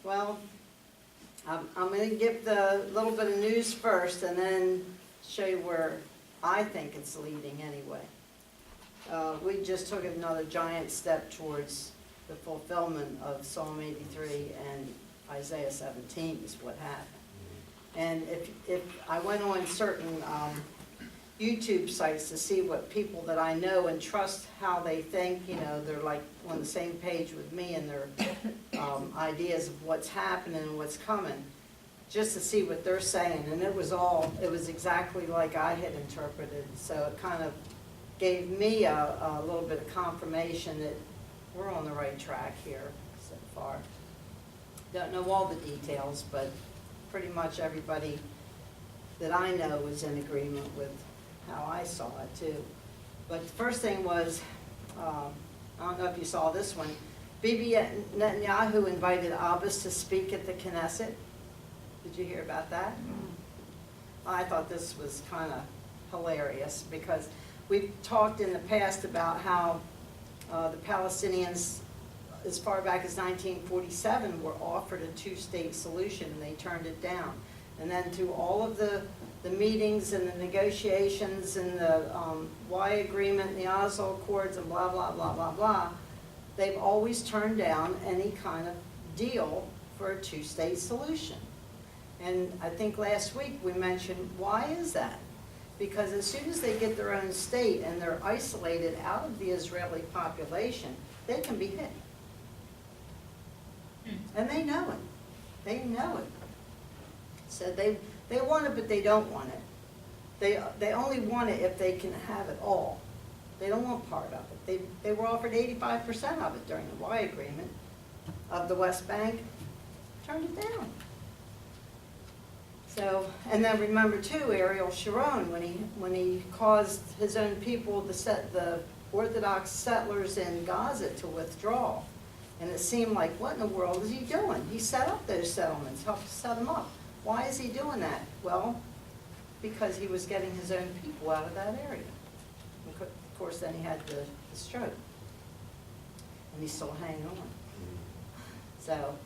Well, I'm going to give the little bit of news first and then show you where I think it's leading anyway. We just took another giant step towards the fulfillment of Psalm 83 and Isaiah 17 is what happened. And if I went on certain YouTube sites to see what people that I know and trust how they think, you know, they're like on the same page with me and their ideas of what's happening and what's coming, just to see what they're saying. And it was exactly like I had interpreted. So it kind of gave me a little bit of confirmation that we're on the right track here so far. Don't know all the details, but pretty much everybody that I know is in agreement with how I saw it too. But the first thing was, I don't know if you saw this one, Bibi Netanyahu invited Abbas to speak at the Knesset. Did you hear about that? I thought this was kind of hilarious because we've talked in the past about how the Palestinians, as far back as 1947, were offered a two-state solution and they turned it down. And then through all of the meetings and the negotiations and the Y agreement and the Oslo Accords and blah, blah, blah, blah, blah, they've always turned down any kind of deal for a two-state solution. And I think last week we mentioned, why is that? Because as soon as they get their own state and they're isolated out of the Israeli population, they can be hit. And they know it. They know it. So they want it, but they don't want it. They only want it if they can have it all. They don't want part of it. They were offered 85% of it during the Y agreement of the West Bank, turned it down. So, and then remember too, Ariel Sharon, when he caused his own people, the Orthodox settlers in Gaza to withdraw. And it seemed like, what in the world is he doing? He set up those settlements, helped set them up. Why is he doing that? Well, because he was getting his own people out of that area. Of course, then he had the stroke. And he's still hanging on. So,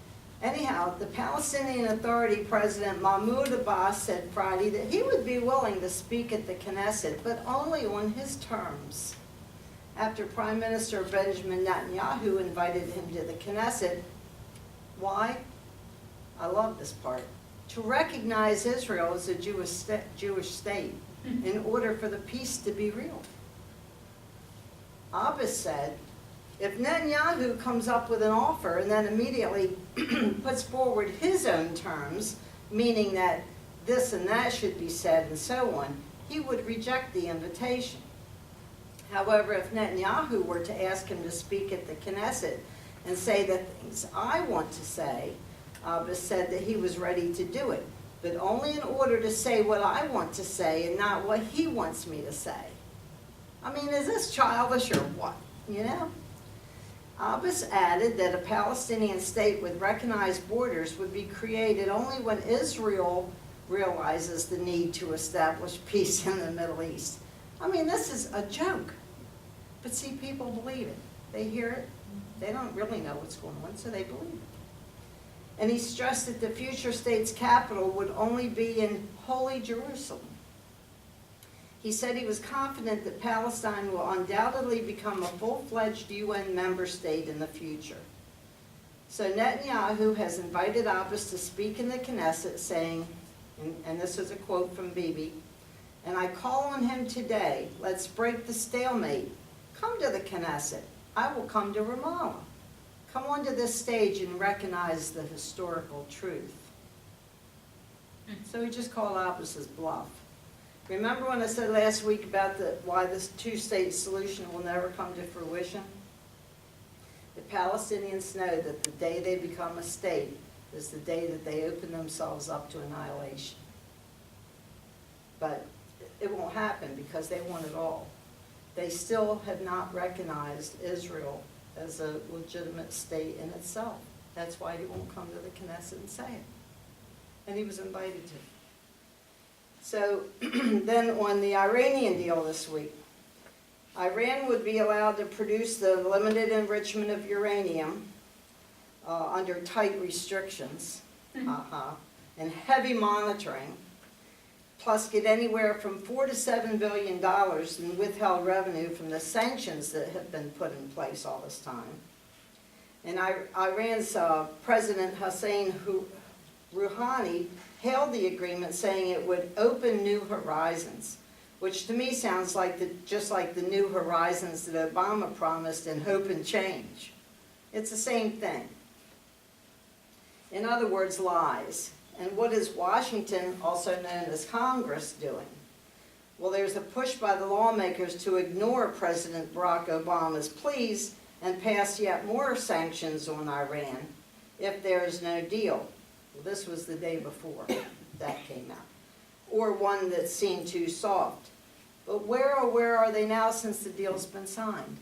anyhow, the Palestinian Authority President Mahmoud Abbas said Friday that he would be willing to speak at the Knesset, but only on his terms. After Prime Minister Benjamin Netanyahu invited him to the Knesset. Why? I love this part. To recognize Israel as a Jewish state in order for the peace to be real. Abbas said, if Netanyahu comes up with an offer and then immediately puts forward his own terms, meaning that this and that should be said and so on, he would reject the invitation. However, if Netanyahu were to ask him to speak at the Knesset and say the things I want to say, Abbas said that he was ready to do it, but only in order to say what I want to say and not what he wants me to say. I mean, is this childish or what, you know? Abbas added that a Palestinian state with recognized borders would be created only when Israel realizes the need to establish peace in the Middle East. I mean, this is a joke. But see, people believe it. They hear it. They don't really know what's going on, so they believe it. And he stressed that the future state's capital would only be in Holy Jerusalem. He said he was confident that Palestine will undoubtedly become a full-fledged UN member state in the future. So Netanyahu has invited Abbas to speak in the Knesset, saying, and this is a quote from Bibi, and I call on him today, let's break the stalemate. Come to the Knesset. I will come to Ramallah. Come onto this stage and recognize the historical truth. So he just called Abbas's bluff. Remember when I said last week about why this two-state solution will never come to fruition? The Palestinians know that the day they become a state is the day that they open themselves up to annihilation. But it won't happen because they want it all. They still have not recognized Israel as a legitimate state in itself. That's why he won't come to the Knesset and say it. And he was invited to. So then on the Iranian deal this week, Iran would be allowed to produce the limited enrichment of uranium under tight restrictions, and heavy monitoring, plus get anywhere from $4 to $7 billion in withheld revenue from the sanctions that have been put in place all this time. And Iran's President Hussein Rouhani hailed the agreement, saying it would open new horizons, which to me sounds like just like the new horizons that Obama promised in Hope and Change. It's the same thing. In other words, lies. And what is Washington, also known as Congress, doing? Well, there's a push by the lawmakers to ignore President Barack Obama's pleas and pass yet more sanctions on Iran if there is no deal. Well, this was the day before that came out. Or one that seemed too soft. But where are they now since the deal's been signed?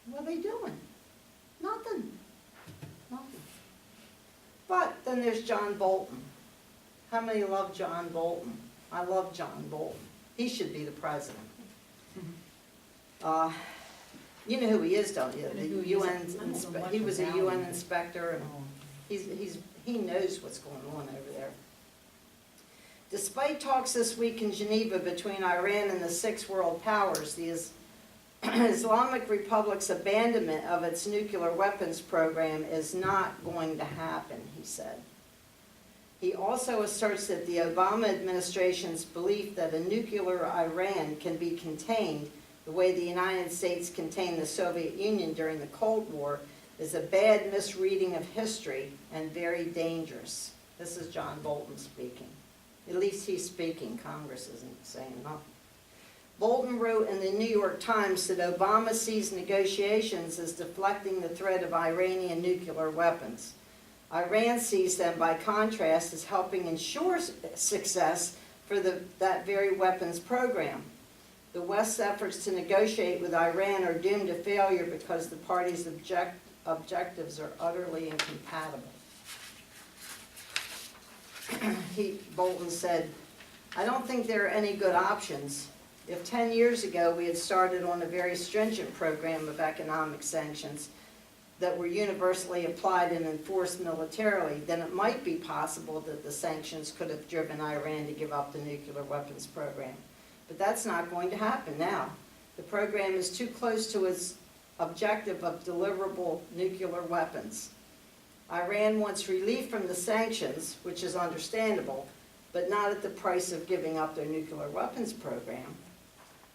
What are they doing? Nothing. Nothing. But then there's John Bolton. How many love John Bolton? I love John Bolton. He should be the president. You know who he is, don't you? The UN. He was a UN inspector, and he knows what's going on over there. Despite talks this week in Geneva between Iran and the 6 world powers, the Islamic Republic's abandonment of its nuclear weapons program is not going to happen, he said. He also asserts that the Obama administration's belief that a nuclear Iran can be contained the way the United States contained the Soviet Union during the Cold War is a bad misreading of history and very dangerous. This is John Bolton speaking. At least he's speaking. Congress isn't saying nothing. Bolton wrote in the New York Times that Obama sees negotiations as deflecting the threat of Iranian nuclear weapons. Iran sees them, by contrast, as helping ensure success for that very weapons program. The West's efforts to negotiate with Iran are doomed to failure because the parties' objectives are utterly incompatible. Bolton said, I don't think there are any good options. If 10 years ago we had started on a very stringent program of economic sanctions that were universally applied and enforced militarily, then it might be possible that the sanctions could have driven Iran to give up the nuclear weapons program. But that's not going to happen now. The program is too close to its objective of deliverable nuclear weapons. Iran wants relief from the sanctions, which is understandable, but not at the price of giving up their nuclear weapons program.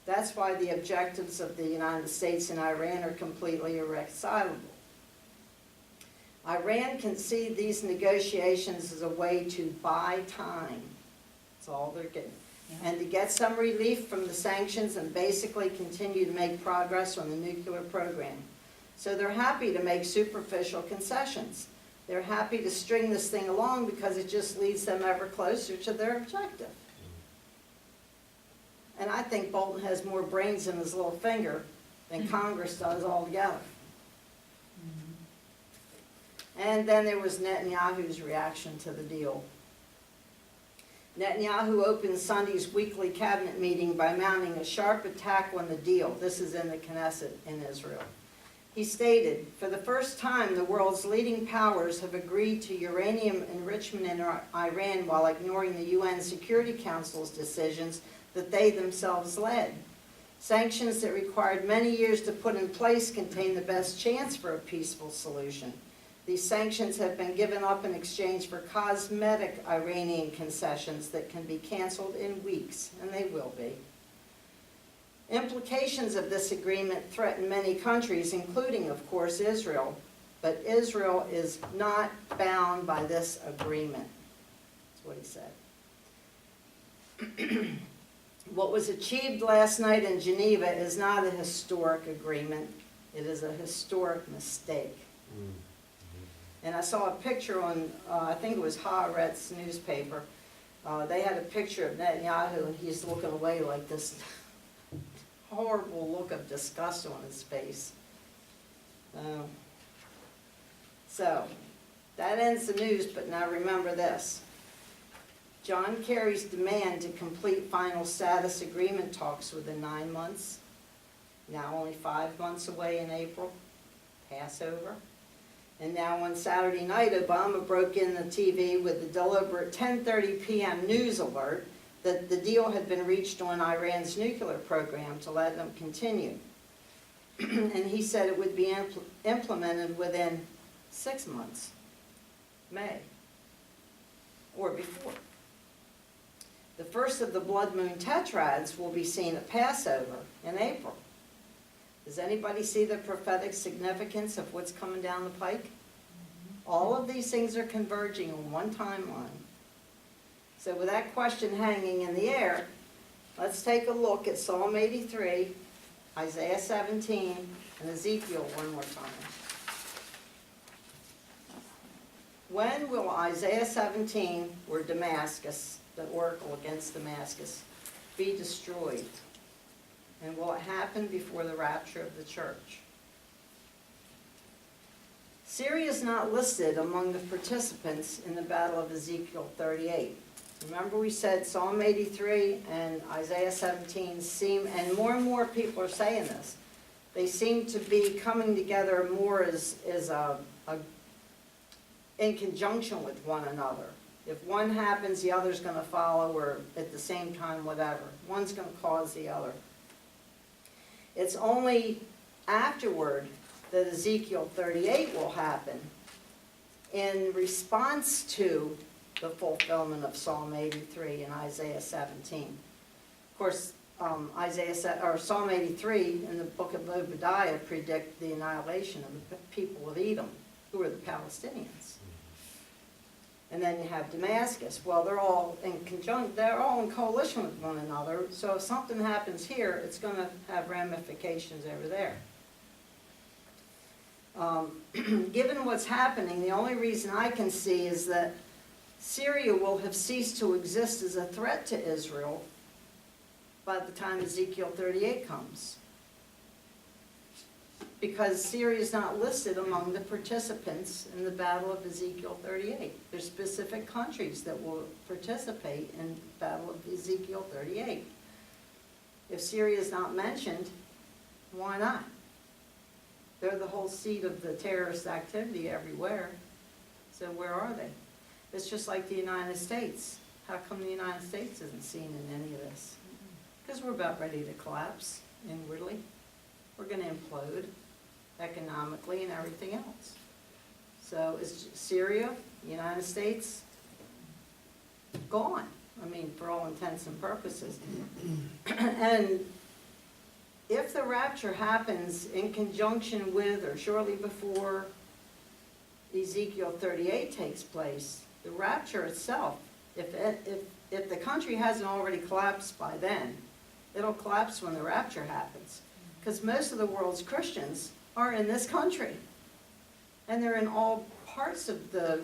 That's why the objectives of the United States and Iran are completely irreconcilable. Iran can see these negotiations as a way to buy time. That's all they're getting. And to get some relief from the sanctions and basically continue to make progress on the nuclear program. So they're happy to make superficial concessions. They're happy to string this thing along because it just leads them ever closer to their objective. And I think Bolton has more brains in his little finger than Congress does altogether. And then there was Netanyahu's reaction to the deal. Netanyahu opened Sunday's weekly cabinet meeting by mounting a sharp attack on the deal. This is in the Knesset in Israel. He stated, for the first time, the world's leading powers have agreed to uranium enrichment in Iran while ignoring the UN Security Council's decisions that they themselves led. Sanctions that required many years to put in place contain the best chance for a peaceful solution. These sanctions have been given up in exchange for cosmetic Iranian concessions that can be canceled in weeks, and they will be. Implications of this agreement threaten many countries, including, of course, Israel. But Israel is not bound by this agreement. That's what he said. What was achieved last night in Geneva is not a historic agreement. It is a historic mistake. And I saw a picture on, I think it was Haaretz newspaper. They had a picture of Netanyahu, and he's looking away like this horrible look of disgust on his face. So, that ends the news, but now remember this. John Kerry's demand to complete final status agreement talks within 9 months, now only 5 months away in April. Passover. And now on Saturday night, Obama broke in the TV with the deliberate 10:30 p.m. news alert that the deal had been reached on Iran's nuclear program to let them continue. And he said it would be implemented within 6 months, May, or before. The first of the blood moon tetrads will be seen at Passover in April. Does anybody see the prophetic significance of what's coming down the pike? All of these things are converging on one timeline. So with that question hanging in the air, let's take a look at Psalm 83, Isaiah 17, and Ezekiel one more time. When will Isaiah 17, where Damascus, the oracle against Damascus, be destroyed? And will it happen before the rapture of the church? Syria is not listed among the participants in the Battle of Ezekiel 38. Remember we said Psalm 83 and Isaiah 17 seem, and more people are saying this, they seem to be coming together more as in conjunction with one another. If one happens, the other's going to follow, or at the same time, whatever. One's going to cause the other. It's only afterward that Ezekiel 38 will happen in response to the fulfillment of Psalm 83 and Isaiah 17. Of course, Psalm 83 in the book of Obadiah predict the annihilation of the people of Edom, who are the Palestinians. And then you have Damascus. Well, they're all in coalition with one another, so if something happens here, it's going to have ramifications over there. Given what's happening, the only reason I can see is that Syria will have ceased to exist as a threat to Israel by the time Ezekiel 38 comes. Because Syria is not listed among the participants in the Battle of Ezekiel 38. There's specific countries that will participate in the Battle of Ezekiel 38. If Syria is not mentioned, why not? They're the whole seat of the terrorist activity everywhere. So where are they? It's just like the United States. How come the United States isn't seen in any of this? Because we're about ready to collapse inwardly. We're going to implode economically and everything else. So is Syria, the United States, gone? I mean, for all intents and purposes. And if the rapture happens in conjunction with or shortly before Ezekiel 38 takes place, the rapture itself, if the country hasn't already collapsed by then, it'll collapse when the rapture happens. Because most of the world's Christians are in this country. And they're in all parts of the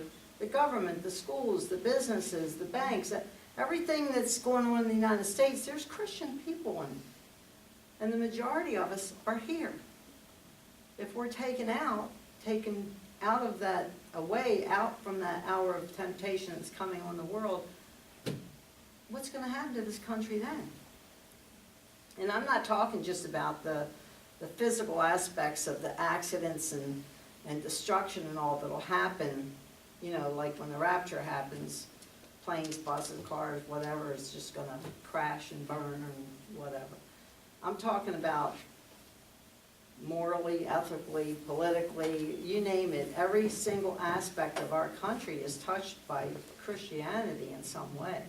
government, the schools, the businesses, the banks, everything that's going on in the United States, there's Christian people in it. And the majority of us are here. If we're taken out of that, away, out from that hour of temptation that's coming on the world, what's going to happen to this country then? And I'm not talking just about the physical aspects of the accidents and destruction and all that'll happen, like when the rapture happens, planes, buses, cars, whatever, it's just going to crash and burn and whatever. I'm talking about morally, ethically, politically, you name it. Every single aspect of our country is touched by Christianity in some way.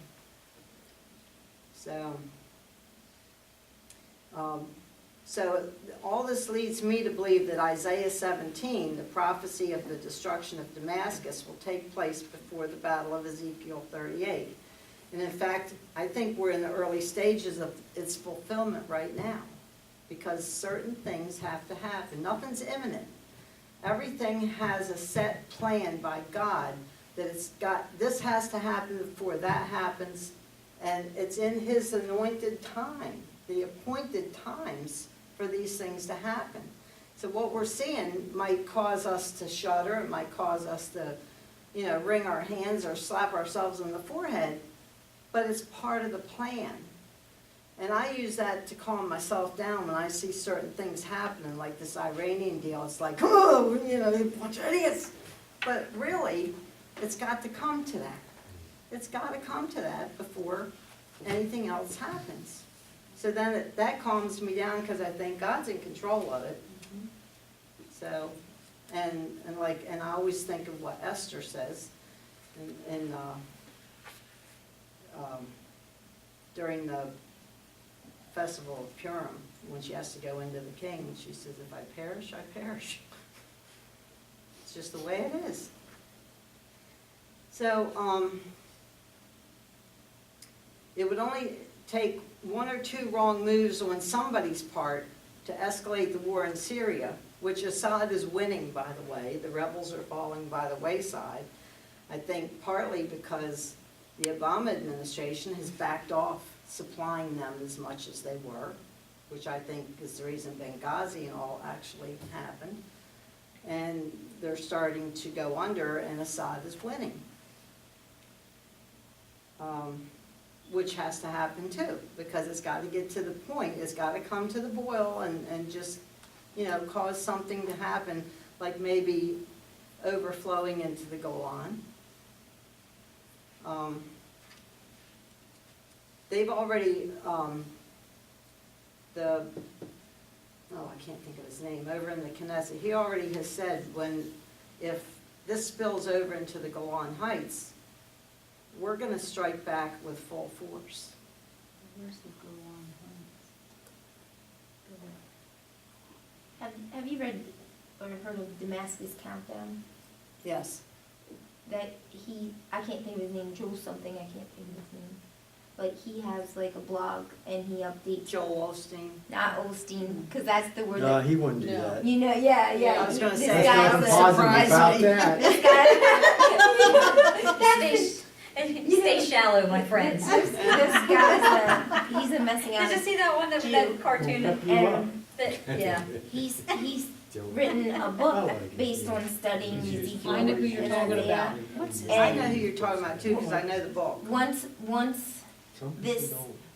So all this leads me to believe that Isaiah 17, the prophecy of the destruction of Damascus, will take place before the Battle of Ezekiel 38. And in fact, I think we're in the early stages of its fulfillment right now, because certain things have to happen. Nothing's imminent. Everything has a set plan by God that this has to happen before that happens, and it's in His anointed time, the appointed times for these things to happen. So what we're seeing might cause us to shudder, it might cause us to, wring our hands or slap ourselves on the forehead, but it's part of the plan. And I use that to calm myself down when I see certain things happening, like this Iranian deal. It's like, oh, you know, a bunch of idiots. But really, it's got to come to that. It's got to come to that before anything else happens. So then that calms me down because I think God's in control of it. So, and I always think of what Esther says during the festival of Purim, when she has to go into the king, she says, if I perish, I perish. It's just the way it is. So, it would only take one or two wrong moves on somebody's part to escalate the war in Syria, which Assad is winning, by the way. The rebels are falling by the wayside. I think partly because the Obama administration has backed off supplying them as much as they were, which I think is the reason Benghazi and all actually happened. And they're starting to go under, and Assad is winning. Which has to happen too, because it's got to get to the point. It's got to come to the boil and just, you know, cause something to happen, like maybe overflowing into the Golan. They've already, I can't think of his name, over in the Knesset, he already has said if this spills over into the Golan Heights, we're going to strike back with full force. Where's the Golan Heights? Have you read or heard of Damascus Countdown? Yes. That I can't think of his name, Joel something, I can't think of his name. But he has like a blog and he updates. Joel Osteen. Not Osteen, because that's the word No, that, he wouldn't do that. you know, yeah. I was gonna This say, guy's that a- surprised about me. that. This Stay shallow, my friends. guy's he's a messing out. Did you see that one, that cartoon? And Yeah. he's written a book based on studying Ezekiel. I know who you're and talking Isaiah. about. What's his I And- know who you're talking about too, because I know the book. Once this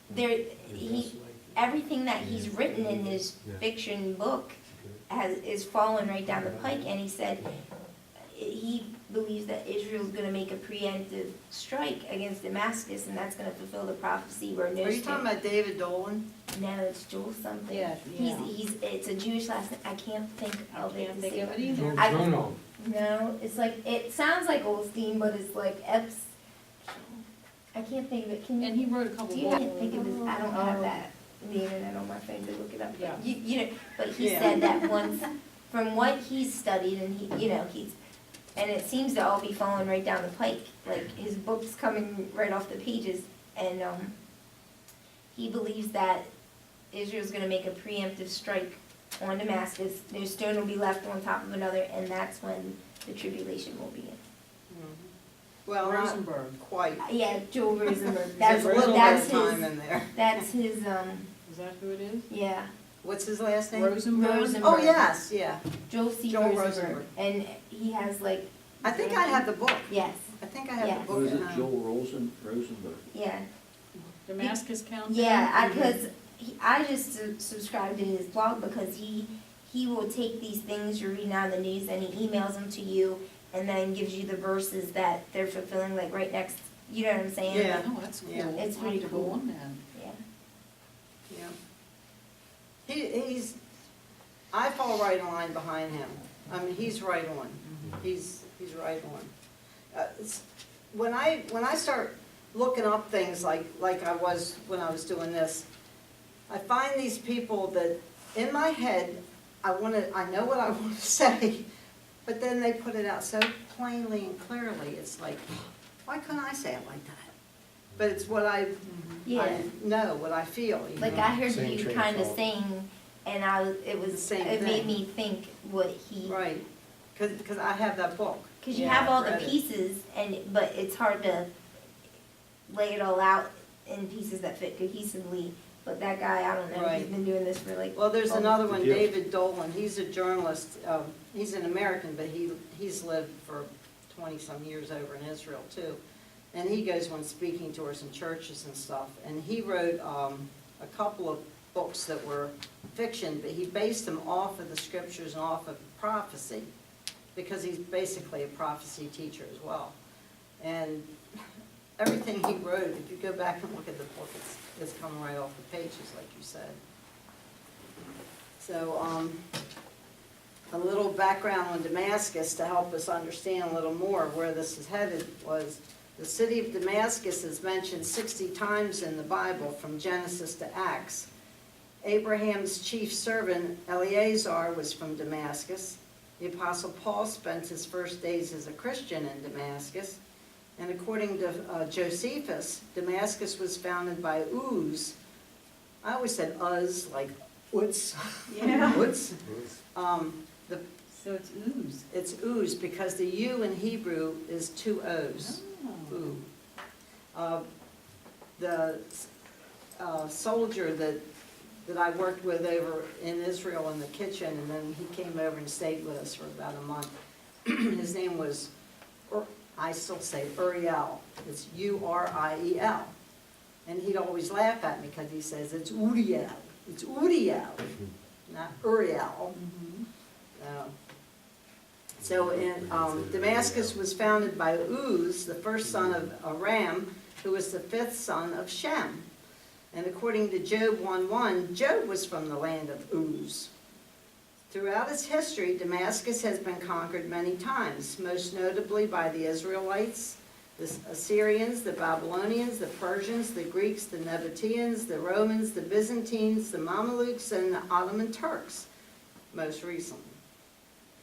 there everything that he's written in his fiction book is fallen right down the pike, and he said he believes that Israel's going to make a preemptive strike against Damascus, and that's going to fulfill the prophecy where no Are you talking about David Dolan? no, it's Joel something. Yeah. It's a Jewish last name. I can't think of it. Can't think of it either. No, it's like it sounds like Olstein, but it's like Epps. I can't think of it. Can you? And he wrote a couple Do you books. think of his? I don't have that the internet on my phone to look it up. Yeah. You know, but he Yeah. said that once, from what he's studied, and and it seems to all be falling right down the pike. Like his book's coming right off the pages, and he believes that Israel's going to make a preemptive strike on Damascus. No stone will be left on top of another, and that's when the tribulation will begin. Well, not Rosenberg. quite. Yeah, Joel Rosenberg. There's a little bit that's of time his. in there. That's his. Is that who it is? Yeah. What's his last name? Rosenberg? Rosenberg. Oh, yes, yeah. Joel C. Joel Rosenberg. Rosenberg. And he has like. I think I have the book. Yes. I think I have Yeah. the book Was at it home. Joel Rosenberg? Yeah. Damascus Countdown? Yeah. Because I just subscribed to his blog because he will take these things you're reading on the news and he emails them to you and then gives you the verses that they're fulfilling, like right next. You know what I'm saying? Yeah. Oh, that's cool. Yeah. It's I'll have pretty to cool. go on that. Yeah. Yeah. He's, I fall right in line behind him. I mean, he's right on. He's right on. When I start looking up things like I was when I was doing this, I find these people that in my head I know what I want to say, but then they put it out so plainly and clearly. It's like, why couldn't I say it like that? But it's what I know, what I feel. You Like know? I heard Same you train of kind of thought. saying, and The same it made thing. me think what he. Right, because I have that book. Because you Yeah, have all I've the read it. pieces, but it's hard to lay it all out in pieces that fit cohesively. But that guy, I don't know, he's Right. been doing this for like. Well, there's oh, another one, Yeah. David Dolan. He's a journalist. He's an American, but he's lived for 20-some years over in Israel too. And he goes on speaking tours in churches and stuff. And he wrote a couple of books that were fiction, but he based them off of the scriptures and off of prophecy, because he's basically a prophecy teacher as well. And everything he wrote, if you go back and look at the book, it's coming right off the pages, like you said. So, a little background on Damascus to help us understand a little more where this is headed was the city of Damascus is mentioned 60 times in the Bible from Genesis to Acts. Abraham's chief servant Eleazar was from Damascus. The Apostle Paul spent his first days as a Christian in Damascus. And according to Josephus, Damascus was founded by Uz. I always said Uz, like Uz. Yeah. Uz. So it's ooze. It's Uz because the U in Hebrew is 2 O's. Oh. Ooh. The soldier that I worked with over in Israel in the kitchen, and then he came over and stayed with us for about a month. His name was, I still say Uriel. It's Uriel. And he'd always laugh at me because he says, it's Uriel. It's Uriel, not Uriel. Mhm. So in Damascus was founded by Uz, the first son of Aram, who was the 5th son of Shem. And according to Job 1:1, Job was from the land of Uz. Throughout its history, Damascus has been conquered many times, most notably by the Israelites, the Assyrians, the Babylonians, the Persians, the Greeks, the Nabateans, the Romans, the Byzantines, the Mamelukes, and the Ottoman Turks, most recently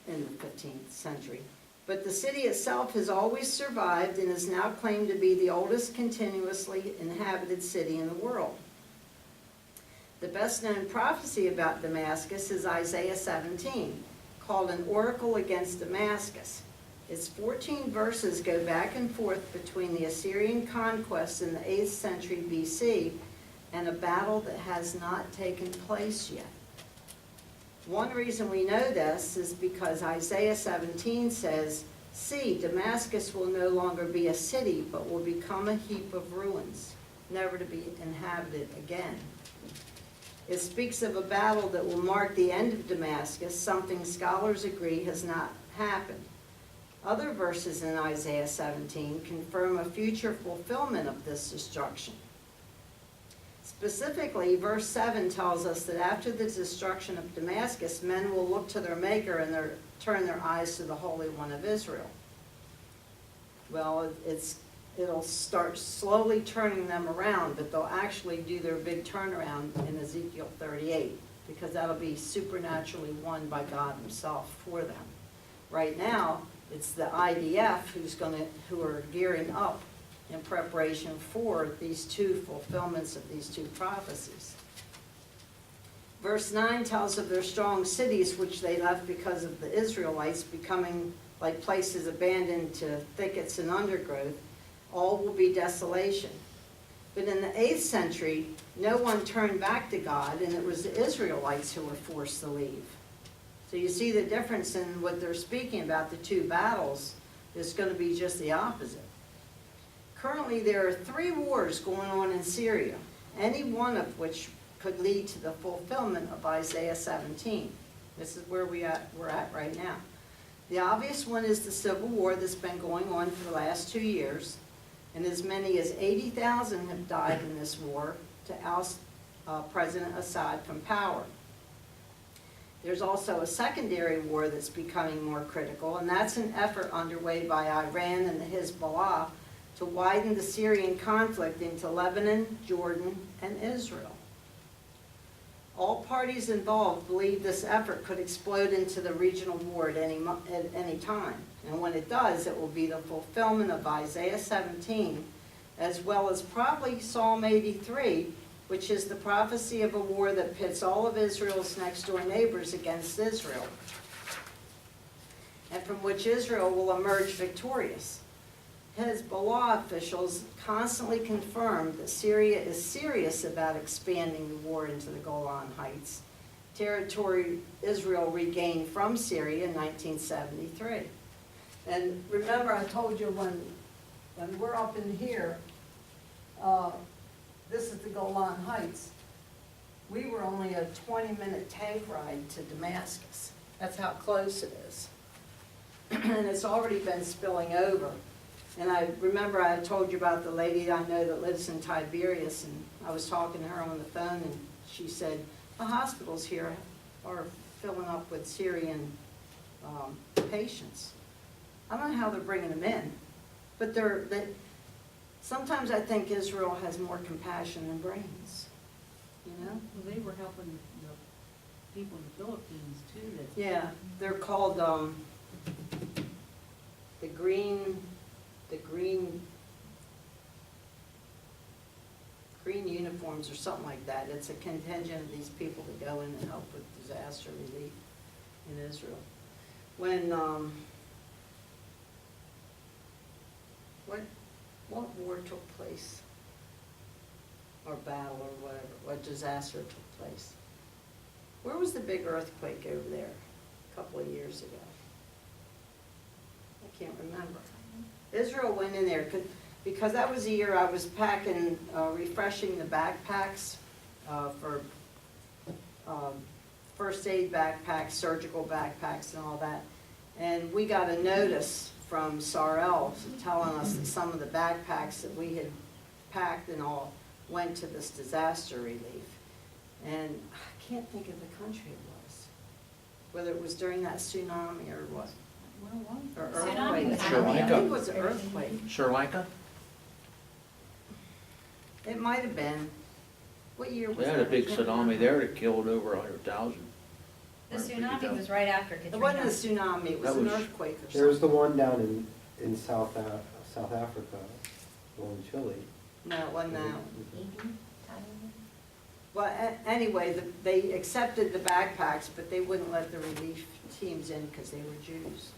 in the 15th century. But the city itself has always survived and is now claimed to be the oldest continuously inhabited city in the world. The best known prophecy about Damascus is Isaiah 17, called an oracle against Damascus. Its 14 verses go back and forth between the Assyrian conquest in the 8th century BC and a battle that has not taken place yet. One reason we know this is because Isaiah 17 says, "See, Damascus will no longer be a city, but will become a heap of ruins, never to be inhabited again." It speaks of a battle that will mark the end of Damascus, something scholars agree has not happened. Other verses in Isaiah 17 confirm a future fulfillment of this destruction. Specifically, verse 7 tells us that after the destruction of Damascus, men will look to their Maker and turn their eyes to the Holy One of Israel. Well, it'll start slowly turning them around, but they'll actually do their big turnaround in Ezekiel 38, because that'll be supernaturally won by God himself for them. Right now, it's the IDF who are gearing up in preparation for these two fulfillments of these two prophecies. Verse 9 tells of their strong cities, which they left because of the Israelites, becoming like places abandoned to thickets and undergrowth. All will be desolation. But in the 8th century, no one turned back to God, and it was the Israelites who were forced to leave. So you see the difference in what they're speaking about, the two battles, is going to be just the opposite. Currently, there are 3 wars going on in Syria, any one of which could lead to the fulfillment of Isaiah 17. This is where we're at right now. The obvious one is the civil war that's been going on for the last 2 years, and as many as 80,000 have died in this war to oust President Assad from power. There's also a secondary war that's becoming more critical, and that's an effort underway by Iran and the Hezbollah to widen the Syrian conflict into Lebanon, Jordan, and Israel. All parties involved believe this effort could explode into the regional war at any time. And when it does, it will be the fulfillment of Isaiah 17, as well as probably Psalm 83, which is the prophecy of a war that pits all of Israel's next-door neighbors against Israel, and from which Israel will emerge victorious. Hezbollah officials constantly confirm that Syria is serious about expanding the war into the Golan Heights, territory Israel regained from Syria in 1973. And remember, I told you when we're up in here, this is the Golan Heights. We were only a 20-minute tank ride to Damascus. That's how close it is. And it's already been spilling over. And I remember I had told you about the lady I know that lives in Tiberias, and I was talking to her on the phone, and she said, the hospitals here are filling up with Syrian patients. I don't know how they're bringing them in, but sometimes I think Israel has more compassion than brains, you know? Well, they were helping the people in the Philippines too, that. Yeah, they're called, the green uniforms or something like that. It's a contingent of these people that go in and help with disaster relief in Israel. When, what war took place? Or battle or whatever, what disaster took place? Where was the big earthquake over there a couple of years ago? I can't remember. Israel went in there because that was the year I was packing, refreshing the backpacks for first aid backpacks, surgical backpacks and all that. And we got a notice from Sarel telling us that some of the backpacks that we had packed and all went to this disaster relief. And I can't think of the country it was, whether it was during that tsunami or what. Or Tsunami was earthquake. Sri I think Lanka. it was an earthquake. Sri Lanka? It might have been. What year was They that? had a big I can't tsunami remember. there that killed over 100,000. The tsunami was right after It wasn't a Katrina. tsunami, it was That an was- earthquake or There was the something. one down in South Africa, one in Chile. No, it wasn't that one. Haiti, Thailand. Well, anyway, they accepted the backpacks, but they wouldn't let the relief teams in because they were Jews.